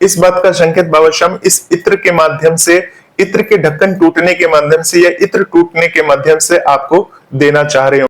इस बात का संकेत बाबा श्याम इस इत्र के माध्यम से, इत्र के ढक्कन टूटने के माध्यम से या इत्र टूटने के माध्यम से आपको देना चाह रहे हो।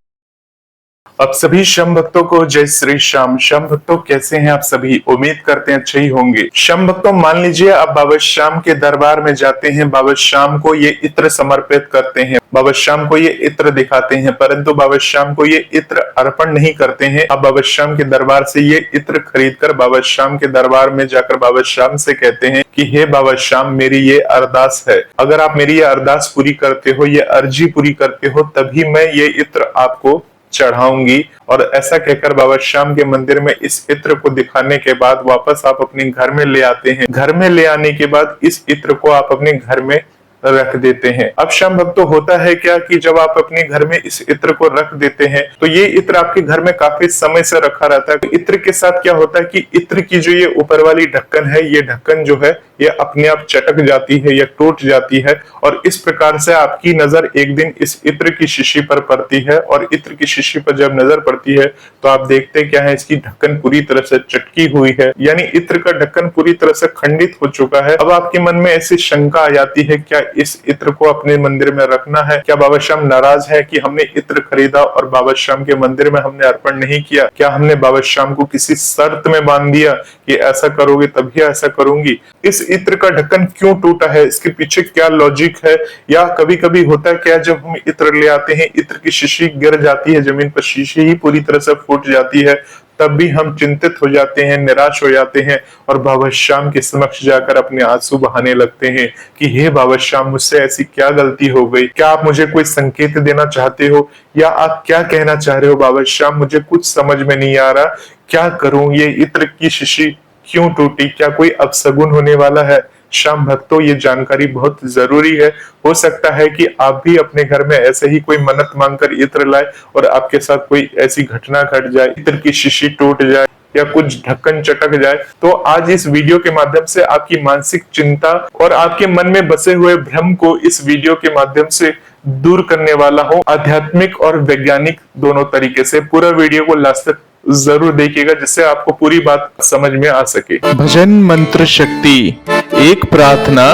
अब सभी श्याम भक्तों को जय श्री श्याम। श्याम भक्तों कैसे हैं आप सभी? उम्मीद करते हैं अच्छे ही होंगे। श्याम भक्तों मान लीजिए आप बाबा श्याम के दरबार में जाते हैं, बाबा श्याम को ये इत्र समर्पित करते हैं, बाबा श्याम को ये इत्र दिखाते हैं, परंतु बाबा श्याम को ये इत्र अर्पण नहीं करते हैं। आप बाबा श्याम के दरबार से ये इत्र खरीद कर बाबा श्याम के दरबार में जाकर बाबा श्याम से कहते हैं कि हे बाबा श्याम, मेरी ये अरदास है, अगर आप मेरी ये अरदास पूरी करते हो, ये अर्जी पूरी करते हो, तभी मैं ये इत्र आपको चढ़ाऊंगी। और ऐसा कहकर बाबा श्याम के मंदिर में इस इत्र को दिखाने के बाद वापस आप अपने घर में ले आते हैं। घर में ले आने के बाद इस इत्र को आप अपने घर में रख देते हैं। अब श्याम भक्तों होता है क्या कि जब आप अपने घर में इस इत्र को रख देते हैं तो ये इत्र आपके घर में काफी समय से रखा रहता है। इत्र के साथ क्या होता है कि इत्र की जो ये ऊपर वाली ढक्कन है, ये ढक्कन जो है ये अपने आप चटक जाती है या टूट जाती है, और इस प्रकार से आपकी नजर एक दिन इस इत्र की शीशी पर पड़ती है। और इत्र की शीशी पर जब नजर पड़ती है तो आप देखते क्या है, इसकी ढक्कन पूरी तरह से चटकी हुई है, यानी इत्र का ढक्कन पूरी तरह से खंडित हो चुका है। अब आपके मन में ऐसी शंका आ जाती है, क्या इस इत्र को अपने मंदिर में रखना है? क्या बाबा श्याम नाराज है कि हमने इत्र खरीदा और बाबा श्याम के मंदिर में हमने अर्पण नहीं किया? क्या हमने बाबा श्याम को किसी शर्त में बांध दिया कि ऐसा करोगे तभी ऐसा करूंगी? इस इत्र का ढक्कन क्यों टूटा है, इसके पीछे क्या लॉजिक है? या कभी कभी होता है क्या, जब हम इत्र ले आते हैं, इत्र की शीशी गिर जाती है जमीन पर, शीशी ही पूरी तरह से फूट जाती है, तब भी हम चिंतित हो जाते हैं, निराश हो जाते हैं और बाबा श्याम के समक्ष जाकर अपने आंसू बहाने लगते हैं कि हे बाबा श्याम, मुझसे ऐसी क्या गलती हो गई? क्या आप मुझे कोई संकेत देना चाहते हो, या आप क्या कहना चाह रहे हो बाबा श्याम? मुझे कुछ समझ में नहीं आ रहा, क्या करूं? ये इत्र की शीशी क्यों टूटी? क्या कोई अपशगुन होने वाला है? श्याम भक्तों ये जानकारी बहुत जरूरी है। हो सकता है कि आप भी अपने घर में ऐसे ही कोई मन्नत मांगकर इत्र लाए और आपके साथ कोई ऐसी घटना घट जाए, इत्र की शीशी टूट जाए या कुछ ढक्कन चटक जाए। तो आज इस वीडियो के माध्यम से आपकी मानसिक चिंता और आपके मन में बसे हुए भ्रम को इस वीडियो के माध्यम से दूर करने वाला हूँ, आध्यात्मिक और वैज्ञानिक दोनों तरीके से। पूरा वीडियो को लास्ट तक जरूर देखिएगा जिससे आपको पूरी बात समझ में आ सके। भजन मंत्र शक्ति, एक प्रार्थना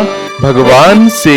भगवान से।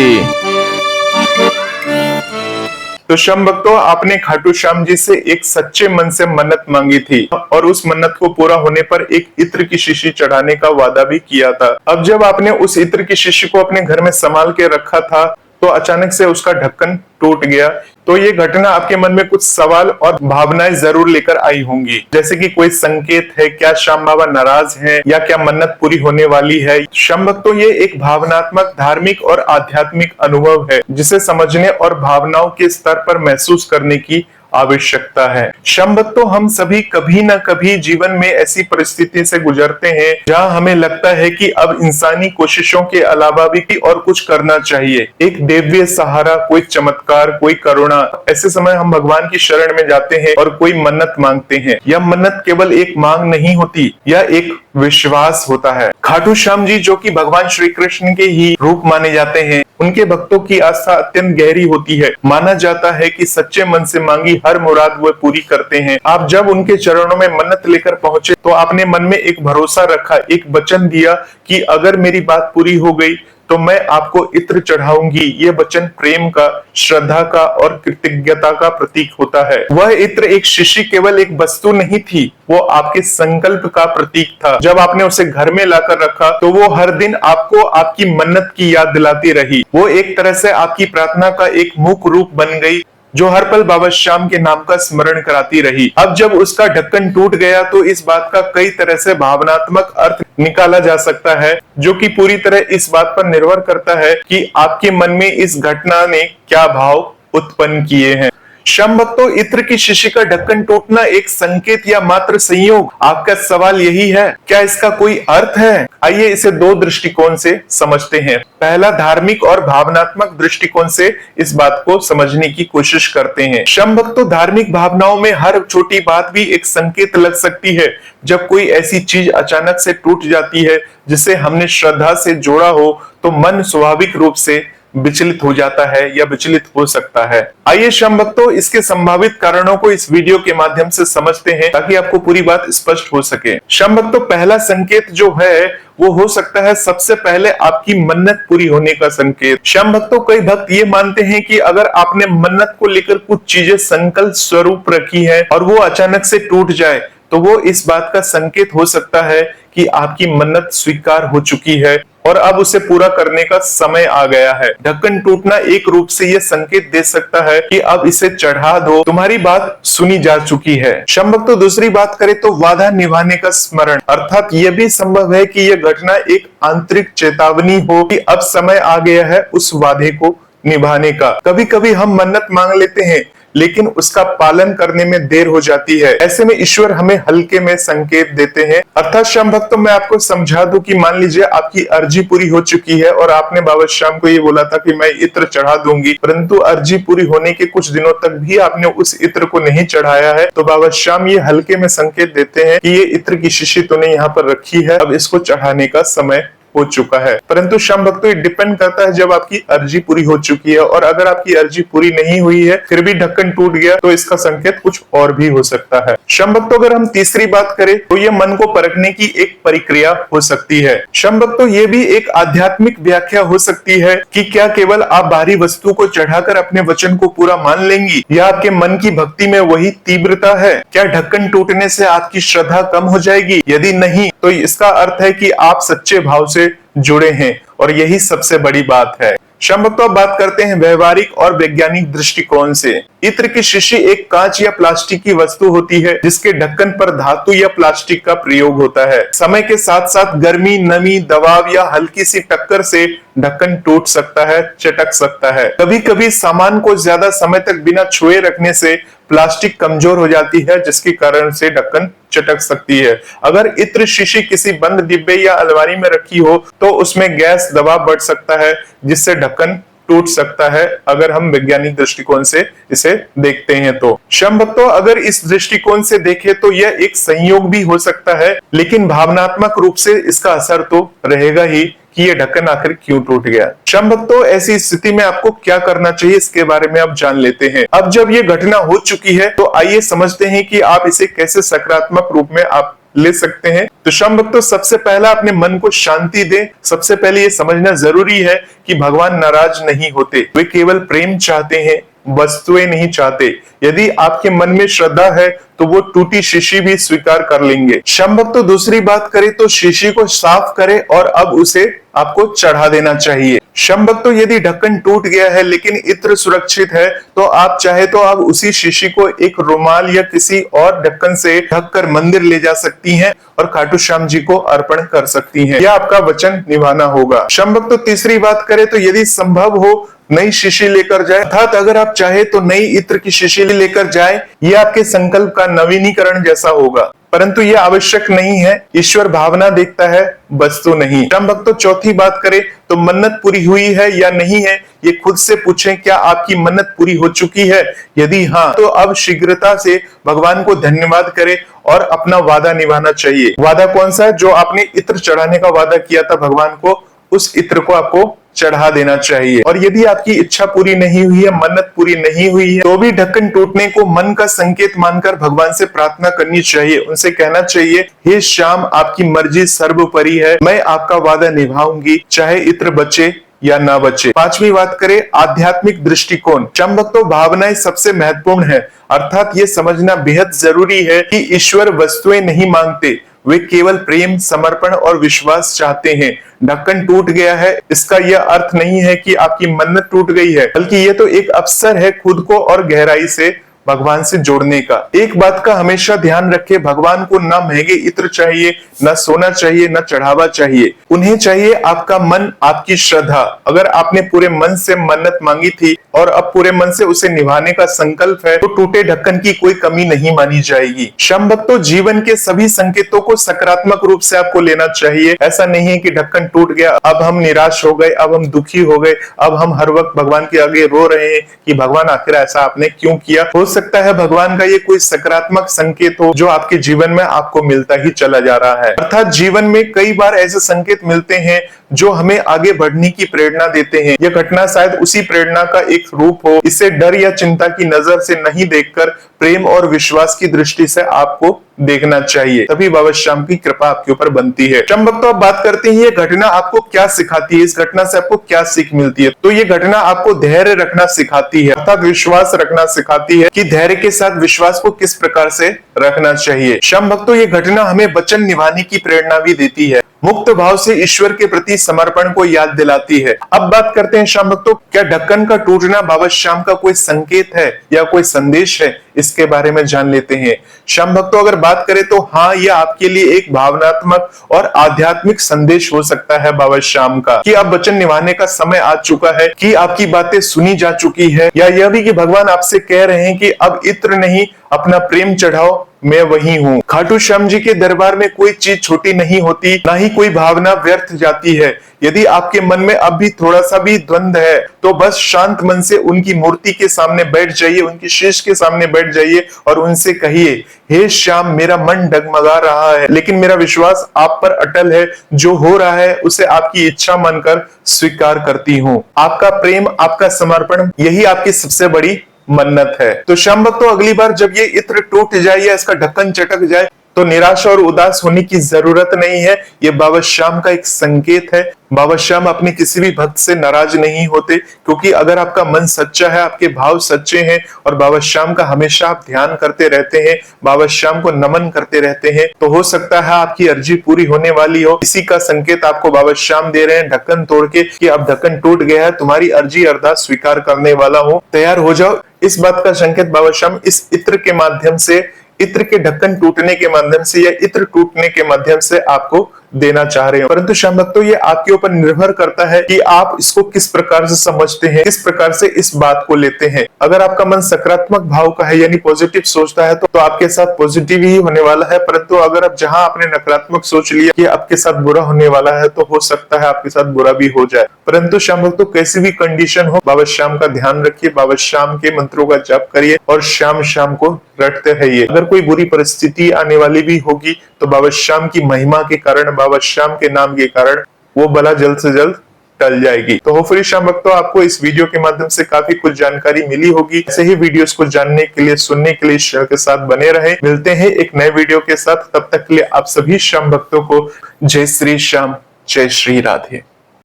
तो श्याम भक्तों, आपने खाटू श्याम जी से एक सच्चे मन से मन्नत मांगी थी और उस मन्नत को पूरा होने पर एक इत्र की शीशी चढ़ाने का वादा भी किया था। अब जब आपने उस इत्र की शीशी को अपने घर में संभाल के रखा था तो अचानक से उसका ढक्कन टूट गया। तो ये घटना आपके मन में कुछ सवाल और भावनाएं जरूर लेकर आई होंगी, जैसे कि कोई संकेत है, क्या श्याम बाबा नाराज हैं, या क्या मन्नत पूरी होने वाली है? श्याम भक्तों ये एक भावनात्मक, धार्मिक और आध्यात्मिक अनुभव है जिसे समझने और भावनाओं के स्तर पर महसूस करने की आवश्यकता है। श्याम भक्तों हम सभी कभी ना कभी जीवन में ऐसी परिस्थिति से गुजरते हैं जहां हमें लगता है कि अब इंसानी कोशिशों के अलावा भी और कुछ करना चाहिए, एक दिव्य सहारा, कोई चमत्कार, कोई करुणा। ऐसे समय हम भगवान की शरण में जाते हैं और कोई मन्नत मांगते हैं। यह मन्नत केवल एक मांग नहीं होती, यह एक विश्वास होता है। खाटू श्याम जी जो कि भगवान श्री कृष्ण के ही रूप माने जाते हैं, उनके भक्तों की आस्था अत्यंत गहरी होती है। माना जाता है कि सच्चे मन से मांगी हर मुराद वो पूरी करते हैं। आप जब उनके चरणों में मन्नत लेकर पहुंचे तो आपने मन में एक भरोसा रखा, एक वचन दिया कि अगर मेरी बात पूरी हो गई तो मैं आपको इत्र चढ़ाऊंगी। ये वचन प्रेम का, श्रद्धा का और कृतज्ञता का प्रतीक होता है। वह इत्र एक शीशी केवल एक वस्तु नहीं थी, वो आपके संकल्प का प्रतीक था। जब आपने उसे घर में लाकर रखा तो वो हर दिन आपको आपकी मन्नत की याद दिलाती रही। वो एक तरह से आपकी प्रार्थना का एक मूक रूप बन गई जो हर पल बाबा श्याम के नाम का स्मरण कराती रही। अब जब उसका ढक्कन टूट गया तो इस बात का कई तरह से भावनात्मक अर्थ निकाला जा सकता है, जो कि पूरी तरह इस बात पर निर्भर करता है कि आपके मन में इस घटना ने क्या भाव उत्पन्न किए हैं। श्याम भक्तों इत्र की शीशी का ढक्कन टूटना एक संकेत या मात्र संयोग? आपका सवाल यही है, क्या इसका कोई अर्थ है? आइए इसे दो दृष्टिकोण से समझते हैं। पहला, धार्मिक और भावनात्मक दृष्टिकोण से इस बात को समझने की कोशिश करते हैं। श्याम भक्तों धार्मिक भावनाओं में हर छोटी बात भी एक संकेत लग सकती है। जब कोई ऐसी चीज अचानक से टूट जाती है जिसे हमने श्रद्धा से जोड़ा हो तो मन स्वाभाविक रूप से विचलित हो जाता है या विचलित हो सकता है। आइए श्याम भक्तों, इसके संभावित कारणों को इस वीडियो के माध्यम से समझते हैं ताकि आपको पूरी बात स्पष्ट हो सके। श्याम भक्तों, पहला संकेत जो है वो हो सकता है सबसे पहले आपकी मन्नत पूरी होने का संकेत। श्याम भक्तों, कई भक्त ये मानते हैं कि अगर आपने मन्नत को लेकर कुछ चीजें संकल्प स्वरूप रखी है और वो अचानक से टूट जाए तो वो इस बात का संकेत हो सकता है कि आपकी मन्नत स्वीकार हो चुकी है और अब उसे पूरा करने का समय आ गया है। ढक्कन टूटना एक रूप से यह संकेत दे सकता है कि अब इसे चढ़ा दो, तुम्हारी बात सुनी जा चुकी है। श्याम भक्तों, दूसरी बात करें तो वादा निभाने का स्मरण, अर्थात यह भी संभव है कि यह घटना एक आंतरिक चेतावनी हो कि अब समय आ गया है उस वादे को निभाने का। कभी कभी हम मन्नत मांग लेते हैं लेकिन उसका पालन करने में देर हो जाती है। ऐसे में ईश्वर हमें हल्के में संकेत देते हैं। अर्थात श्याम भक्तों, मैं आपको समझा दूं कि मान लीजिए आपकी अर्जी पूरी हो चुकी है और आपने बाबा श्याम को ये बोला था कि मैं इत्र चढ़ा दूंगी, परंतु अर्जी पूरी होने के कुछ दिनों तक भी आपने उस इत्र को नहीं चढ़ाया है, तो बाबा श्याम ये हल्के में संकेत देते हैं कि ये इत्र की शीशी तूने यहाँ पर रखी है, अब इसको चढ़ाने का समय हो चुका है। परंतु श्याम भक्तों, ये डिपेंड करता है जब आपकी अर्जी पूरी हो चुकी है, और अगर आपकी अर्जी पूरी नहीं हुई है फिर भी ढक्कन टूट गया तो इसका संकेत कुछ और भी हो सकता है। श्याम भक्तों, अगर हम तीसरी बात करें तो ये मन को परखने की एक प्रक्रिया हो सकती है। श्याम भक्तों, ये भी एक आध्यात्मिक व्याख्या हो सकती है कि क्या केवल आप बाहरी वस्तु को चढ़ाकर अपने वचन को पूरा मान लेंगी या आपके मन की भक्ति में वही तीव्रता है। क्या ढक्कन टूटने से आपकी श्रद्धा कम हो जाएगी? यदि नहीं तो इसका अर्थ है कि आप सच्चे भाव से जुड़े हैं और यही सबसे बड़ी बात है। श्याम भक्तों, अब बात करते हैं व्यवहारिक और वैज्ञानिक दृष्टिकोण से। इत्र की शीशी एक कांच या प्लास्टिक की वस्तु होती है जिसके ढक्कन पर धातु या प्लास्टिक का प्रयोग होता है। समय के साथ साथ गर्मी, नमी, दबाव या हल्की सी टक्कर से ढक्कन टूट सकता है, चटक सकता है। कभी कभी सामान को ज्यादा समय तक बिना छुए रखने से प्लास्टिक कमजोर हो जाती है जिसके कारण से ढक्कन चटक सकती है। अगर इत्र शीशी किसी बंद डिब्बे या अलमारी में रखी हो तो उसमें गैस दबाव बढ़ सकता है जिससे ढक्कन टूट सकता है, अगर हम वैज्ञानिक दृष्टिकोण से इसे देखते हैं तो। श्याम भक्तों, अगर इस दृष्टिकोण से देखें तो यह एक संयोग भी हो सकता है, लेकिन भावनात्मक रूप से इसका असर तो रहेगा ही कि ये ढक्कन आखिर क्यों टूट गया। श्याम भक्तों, ऐसी स्थिति में आपको क्या करना चाहिए इसके बारे में अब जान लेते हैं। अब जब ये घटना हो चुकी है तो आइए समझते हैं कि आप इसे कैसे सकारात्मक रूप में आप ले सकते हैं। तो श्याम भक्तों, सबसे पहला अपने मन को शांति दें। सबसे पहले ये समझना जरूरी है कि भगवान नाराज नहीं होते, वे केवल प्रेम चाहते हैं, वस्तुएं नहीं चाहते। यदि आपके मन में श्रद्धा है तो वो टूटी शीशी भी स्वीकार कर लेंगे। श्याम भक्तों, दूसरी बात करें तो शीशी को साफ करें और अब उसे आपको चढ़ा देना चाहिए। श्याम भक्तों, यदि ढक्कन टूट गया है लेकिन इत्र सुरक्षित है तो आप चाहे तो आप उसी शीशी को एक रुमाल या किसी और ढक्कन से ढककर मंदिर ले जा सकती हैं और खाटू श्याम जी को अर्पण कर सकती हैं। यह आपका वचन निभाना होगा। श्याम भक्तों, तीसरी बात करें तो यदि संभव हो नई शीशी लेकर जाए, अर्थात अगर आप चाहे तो नई इत्र की शीशी लेकर जाए, यह आपके संकल्प का नवीनीकरण जैसा होगा, परंतु यह आवश्यक नहीं है। ईश्वर भावना देखता है, वस्तु नहीं। श्याम भक्तों, चौथी बात करें तो मन्नत पूरी हुई है या नहीं है ये खुद से पूछें। क्या आपकी मन्नत पूरी हो चुकी है? यदि हाँ तो अब शीघ्रता से भगवान को धन्यवाद करें और अपना वादा निभाना चाहिए। वादा कौन सा है? जो आपने इत्र चढ़ाने का वादा किया था भगवान को, उस इत्र को आपको चढ़ा देना चाहिए। और यदि आपकी इच्छा पूरी नहीं हुई है, मन्नत पूरी नहीं हुई है, तो भी ढक्कन टूटने को मन का संकेत मानकर भगवान से प्रार्थना करनी चाहिए। उनसे कहना चाहिए, हे श्याम, आपकी मर्जी सर्वोपरि है, मैं आपका वादा निभाऊंगी, चाहे इत्र बचे या ना बचे। पांचवी बात करें आध्यात्मिक दृष्टिकोण। श्याम भक्तों, भावनाएं सबसे महत्वपूर्ण है, अर्थात ये समझना बेहद जरूरी है कि ईश्वर वस्तुएं नहीं मांगते, वे केवल प्रेम, समर्पण और विश्वास चाहते हैं। ढक्कन टूट गया है इसका यह अर्थ नहीं है कि आपकी मन्नत टूट गई है, बल्कि यह तो एक अवसर है खुद को और गहराई से भगवान से जोड़ने का। एक बात का हमेशा ध्यान रखें, भगवान को ना महंगे इत्र चाहिए, ना सोना चाहिए, ना चढ़ावा चाहिए। उन्हें चाहिए आपका मन, आपकी श्रद्धा। अगर आपने पूरे मन से मन्नत मांगी थी और अब पूरे मन से उसे निभाने का संकल्प है तो टूटे ढक्कन की कोई कमी नहीं मानी जाएगी। श्याम भक्तों, जीवन के सभी संकेतों को सकारात्मक रूप से आपको लेना चाहिए। ऐसा नहीं है कि ढक्कन टूट गया, अब हम निराश हो गए, अब हम दुखी हो गए, अब हम हर वक्त भगवान के आगे रो रहे हैं कि भगवान आखिर ऐसा आपने क्यों किया। हो सकता है भगवान का ये कोई सकारात्मक संकेत हो जो आपके जीवन में आपको मिलता ही चला जा रहा है। अर्थात जीवन में कई बार ऐसे संकेत मिलते हैं जो हमें आगे बढ़ने की प्रेरणा देते हैं। यह घटना शायद उसी प्रेरणा का एक रूप हो। इसे डर या चिंता की नजर से नहीं देखकर प्रेम और विश्वास की दृष्टि से आपको देखना चाहिए, तभी बाबा श्याम की कृपा आपके ऊपर बनती है। श्याम भक्तों, आप बात करते हैं ये घटना आपको क्या सिखाती है, इस घटना से आपको क्या सीख मिलती है। तो ये घटना आपको धैर्य रखना सिखाती है, अर्थात विश्वास रखना सिखाती है कि धैर्य के साथ विश्वास को किस प्रकार से रखना चाहिए। श्याम भक्तों, ये घटना हमें वचन निभाने की प्रेरणा भी देती है, मुक्त भाव से ईश्वर के प्रति समर्पण को याद दिलाती है। अब बात करते हैं श्याम भक्तों, क्या ढक्कन का टूटना बाबा श्याम का कोई संकेत है या कोई संदेश है, इसके बारे में जान लेते हैं। श्याम भक्तों, अगर बात करें तो हाँ, यह आपके लिए एक भावनात्मक और आध्यात्मिक संदेश हो सकता है बाबा श्याम का, कि अब वचन निभाने का समय आ चुका है, कि आपकी बातें सुनी जा चुकी है, या यह भी कि भगवान आपसे कह रहे हैं कि अब इत्र नहीं, अपना प्रेम चढ़ाओ, मैं वही हूँ। खाटू श्याम जी के दरबार में कोई चीज छोटी नहीं होती, ना ही कोई भावना व्यर्थ जाती है। यदि आपके मन में अब भी थोड़ा सा भी द्वंद है तो बस शांत मन से उनकी मूर्ति के सामने बैठ जाइए, उनकी शीश के सामने बैठ जाइए और उनसे कहिए, हे श्याम, मेरा मन डगमगा रहा है, लेकिन मेरा विश्वास आप पर अटल है। जो हो रहा है उसे आपकी इच्छा मानकर स्वीकार करती हूँ। आपका प्रेम, आपका समर्पण, यही आपकी सबसे बड़ी मन्नत है। तो श्याम भक्तों, अगली बार जब ये इत्र टूट जाए या इसका ढक्कन चटक जाए तो निराश और उदास होने की जरूरत नहीं है। ये बाबा श्याम का एक संकेत है। बाबा श्याम अपने किसी भी भक्त से नाराज नहीं होते, क्योंकि अगर आपका मन सच्चा है, आपके भाव सच्चे हैं और बाबा श्याम का हमेशा आप ध्यान करते रहते हैं, बाबा श्याम को नमन करते रहते हैं, तो हो सकता है आपकी अर्जी पूरी होने वाली हो। इसी का संकेत आपको बाबा श्याम दे रहे हैं ढक्कन तोड़ के, कि अब ढक्कन टूट गया है, तुम्हारी अर्जी अरदास स्वीकार करने वाला हूं, तैयार हो जाओ। इस बात का संकेत बाबा श्याम इस इत्र के माध्यम से, इत्र के ढक्कन टूटने के माध्यम से या इत्र टूटने के माध्यम से आपको देना चाह रहे हो। परंतु श्याम भक्तों, ये आपके ऊपर निर्भर करता है कि आप इसको किस प्रकार से समझते हैं, किस प्रकार से इस बात को लेते हैं। अगर आपका मन सकारात्मक भाव का है, यानी पॉजिटिव सोचता है, तो आपके साथ पॉजिटिव ही होने वाला है। परंतु अगर आप जहां आपने नकारात्मक सोच लिया कि आपके साथ बुरा होने वाला है, तो हो सकता है आपके साथ बुरा भी हो जाए। परंतु श्याम भक्तों, कैसी भी कंडीशन हो, बाबा श्याम का ध्यान रखिए, बाबा श्याम के मंत्रों का जाप करिए और श्याम श्याम को रटते रहिए। अगर कोई बुरी परिस्थिति आने वाली भी होगी तो बाबा श्याम की महिमा के कारण, बाबा श्याम के नाम के कारण वो बला जल्द से जल्द टल जाएगी। तो होपफुली श्याम भक्तों, आपको इस वीडियो के माध्यम से काफी कुछ जानकारी मिली होगी। ऐसे ही वीडियोस को जानने के लिए, सुनने के लिए चैनल के साथ बने रहे। मिलते हैं एक नए वीडियो के साथ, तब तक के लिए आप सभी श्याम भक्तों को जय श्री श्याम, जय श्री राधे।